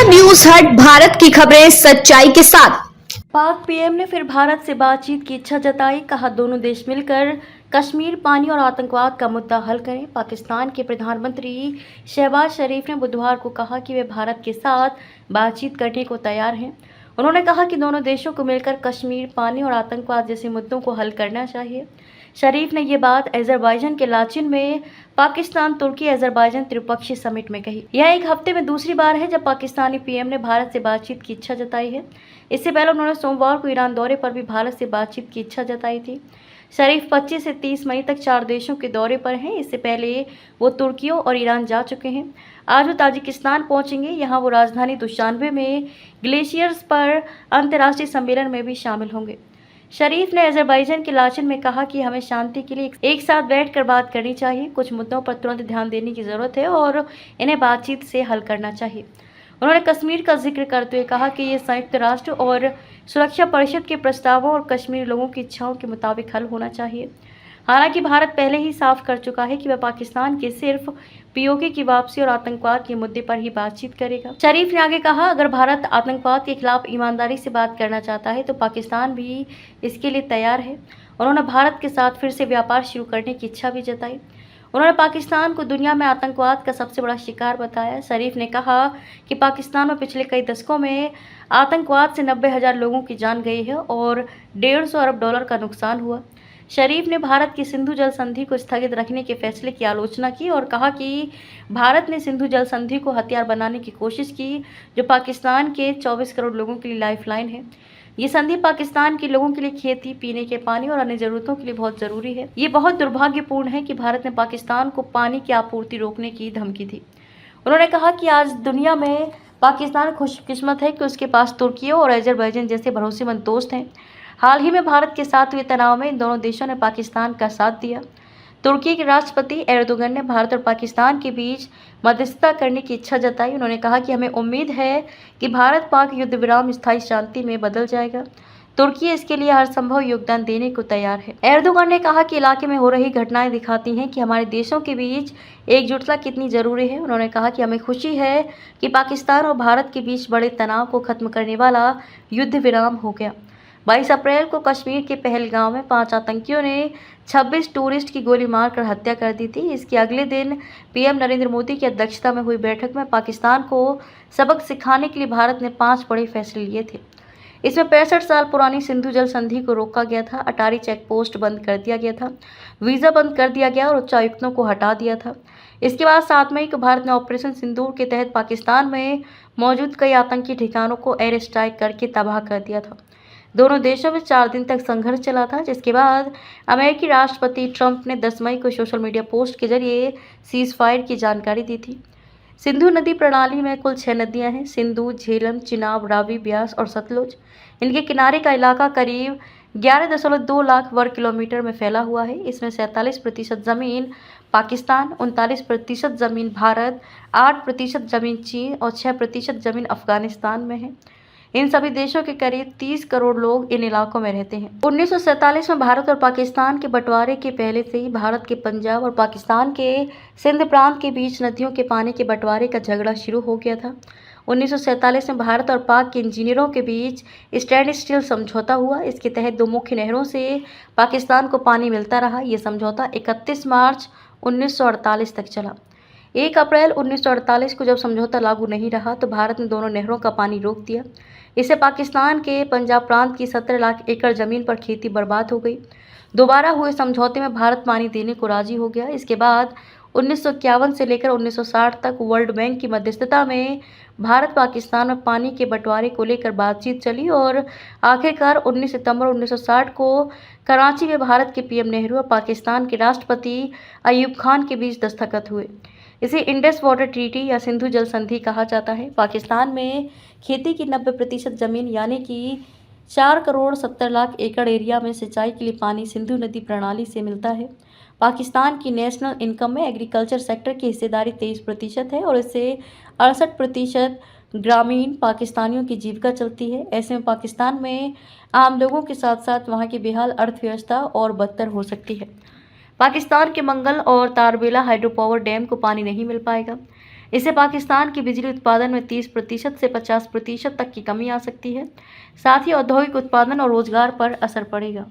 News हट भारत की खबरें सच्चाई के साथ। पाक पीएम ने फिर भारत से बातचीत की इच्छा जताई। कहा, दोनों देश मिलकर कश्मीर, पानी और आतंकवाद का मुद्दा हल करें। पाकिस्तान के प्रधानमंत्री शहबाज शरीफ ने बुधवार को कहा कि वे भारत के साथ बातचीत करने को तैयार हैं। उन्होंने कहा कि दोनों देशों को मिलकर कश्मीर, पानी और आतंकवाद जैसे मुद्दों को हल करना चाहिए। शरीफ ने ये बात अजरबैजान के लाचिन में पाकिस्तान, तुर्की, अजरबैजान त्रिपक्षीय समिट में कही। यह एक हफ्ते में दूसरी बार है जब पाकिस्तानी पीएम ने भारत से बातचीत की इच्छा जताई है। इससे पहले उन्होंने सोमवार को ईरान दौरे पर भी भारत से बातचीत की इच्छा जताई थी। शरीफ 25 से 30 मई तक 4 देशों के दौरे पर हैं। इससे पहले वो तुर्की और ईरान जा चुके हैं। आज वो ताजिकिस्तान पहुंचेंगे। यहाँ वो राजधानी दुशानबे में ग्लेशियर्स पर अंतर्राष्ट्रीय सम्मेलन में भी शामिल होंगे। शरीफ ने अजरबैजान के लाचिन में कहा कि हमें शांति के लिए एक साथ बैठकर बात करनी चाहिए। कुछ मुद्दों पर तुरंत ध्यान देने की जरूरत है और इन्हें बातचीत से हल करना चाहिए। उन्होंने कश्मीर का जिक्र करते हुए कहा कि ये संयुक्त राष्ट्र और सुरक्षा परिषद के प्रस्तावों और कश्मीरी लोगों की इच्छाओं के मुताबिक हल होना चाहिए। हालांकि भारत पहले ही साफ कर चुका है कि वह पाकिस्तान के सिर्फ पीओके की वापसी और आतंकवाद के मुद्दे पर ही बातचीत करेगा। शरीफ ने आगे कहा, अगर भारत आतंकवाद के खिलाफ ईमानदारी से बात करना चाहता है तो पाकिस्तान भी इसके लिए तैयार है। उन्होंने भारत के साथ फिर से व्यापार शुरू करने की इच्छा भी जताई। उन्होंने पाकिस्तान को दुनिया में आतंकवाद का सबसे बड़ा शिकार बताया। शरीफ ने कहा कि पाकिस्तान में पिछले कई दशकों में आतंकवाद से 90,000 लोगों की जान गई है और $150 अरब का नुकसान हुआ। शरीफ ने भारत की सिंधु जल संधि को स्थगित रखने के फैसले की आलोचना की और कहा कि भारत ने सिंधु जल संधि को हथियार बनाने की कोशिश की, जो पाकिस्तान के 24 करोड़ लोगों के लिए लाइफलाइन है। ये संधि पाकिस्तान के लोगों के लिए खेती, पीने के पानी और अन्य जरूरतों के लिए बहुत जरूरी है। ये बहुत दुर्भाग्यपूर्ण है कि भारत ने पाकिस्तान को पानी की आपूर्ति रोकने की धमकी दी। उन्होंने कहा कि आज दुनिया में पाकिस्तान खुशकिस्मत है कि उसके पास तुर्की और अजरबैजान जैसे भरोसेमंद दोस्त हैं। हाल ही में भारत के साथ हुए तनाव में इन दोनों देशों ने पाकिस्तान का साथ दिया। तुर्की के राष्ट्रपति एर्दोगन ने भारत और पाकिस्तान के बीच मध्यस्थता करने की इच्छा जताई। उन्होंने कहा कि हमें उम्मीद है कि भारत पाक युद्ध विराम स्थायी शांति में बदल जाएगा। तुर्की इसके लिए हर संभव योगदान देने को तैयार है। एर्दोगन ने कहा कि इलाके में हो रही घटनाएं दिखाती हैं कि हमारे देशों के बीच एकजुटता कितनी जरूरी है। उन्होंने कहा कि हमें खुशी है कि पाकिस्तान और भारत के बीच बड़े तनाव को खत्म करने वाला युद्ध विराम हो गया। 22 अप्रैल को कश्मीर के पहलगांव में 5 आतंकियों ने 26 टूरिस्ट की गोली मारकर हत्या कर दी थी। इसके अगले दिन पीएम नरेंद्र मोदी की अध्यक्षता में हुई बैठक में पाकिस्तान को सबक सिखाने के लिए भारत ने 5 बड़े फैसले लिए थे। इसमें 65 साल पुरानी सिंधु जल संधि को रोका गया था, अटारी चेक पोस्ट बंद कर दिया गया था, वीज़ा बंद कर दिया गया और उच्चायुक्तों को हटा दिया था। इसके बाद 7 मई को भारत ने ऑपरेशन सिंदूर के तहत पाकिस्तान में मौजूद कई आतंकी ठिकानों को एयर स्ट्राइक करके तबाह कर दिया था। दोनों देशों में 4 दिन तक संघर्ष चला था, जिसके बाद अमेरिकी राष्ट्रपति ट्रंप ने 10 मई को सोशल मीडिया पोस्ट के जरिए सीज फायर की जानकारी दी थी। सिंधु नदी प्रणाली में कुल 6 नदियां हैं: सिंधु, झेलम, चिनाब, रावी, ब्यास और सतलुज। इनके किनारे का इलाका करीब 11.2 लाख वर्ग किलोमीटर में फैला हुआ है। इसमें 47% जमीन पाकिस्तान, 39% जमीन भारत, 8% जमीन चीन और 6% जमीन अफगानिस्तान में है। इन सभी देशों के करीब 30 करोड़ लोग इन इलाकों में रहते हैं। 1947 में भारत और पाकिस्तान के बंटवारे के पहले से ही भारत के पंजाब और पाकिस्तान के सिंध प्रांत के बीच नदियों के पानी के बंटवारे का झगड़ा शुरू हो गया था। 1947 में भारत और पाक के इंजीनियरों के बीच स्टैंड स्टिल समझौता हुआ। इसके तहत 2 मुख्य नहरों से पाकिस्तान को पानी मिलता रहा। ये समझौता 31 मार्च 1948 तक चला। 1 अप्रैल 1948 को जब समझौता लागू नहीं रहा तो भारत ने दोनों नहरों का पानी रोक दिया। इससे पाकिस्तान के पंजाब प्रांत की 17 लाख एकड़ जमीन पर खेती बर्बाद हो गई। दोबारा हुए समझौते में भारत पानी देने को राजी हो गया। इसके बाद 1951 से लेकर 1960 तक वर्ल्ड बैंक की मध्यस्थता में भारत पाकिस्तान में पानी के बंटवारे को लेकर बातचीत चली और आखिरकार 19 सितंबर 1960 को कराची में भारत के पीएम नेहरू और पाकिस्तान के राष्ट्रपति अयूब खान के बीच दस्तखत हुए। इसे इंडस वाटर ट्रीटी या सिंधु जल संधि कहा जाता है। पाकिस्तान में खेती की 90% जमीन यानी कि 4,70,00,000 एकड़ एरिया में सिंचाई के लिए पानी सिंधु नदी प्रणाली से मिलता है। पाकिस्तान की नेशनल इनकम में एग्रीकल्चर सेक्टर की हिस्सेदारी 23% है और इससे 68% ग्रामीण पाकिस्तानियों की जीविका चलती है। ऐसे में पाकिस्तान में आम लोगों के साथ साथ वहाँ की बेहाल अर्थव्यवस्था और बदतर हो सकती है। पाकिस्तान के मंगल और तारबेला हाइड्रो पावर डैम को पानी नहीं मिल पाएगा। इससे पाकिस्तान की बिजली उत्पादन में 30% से 50% तक की कमी आ सकती है। साथ ही औद्योगिक उत्पादन और रोजगार पर असर पड़ेगा।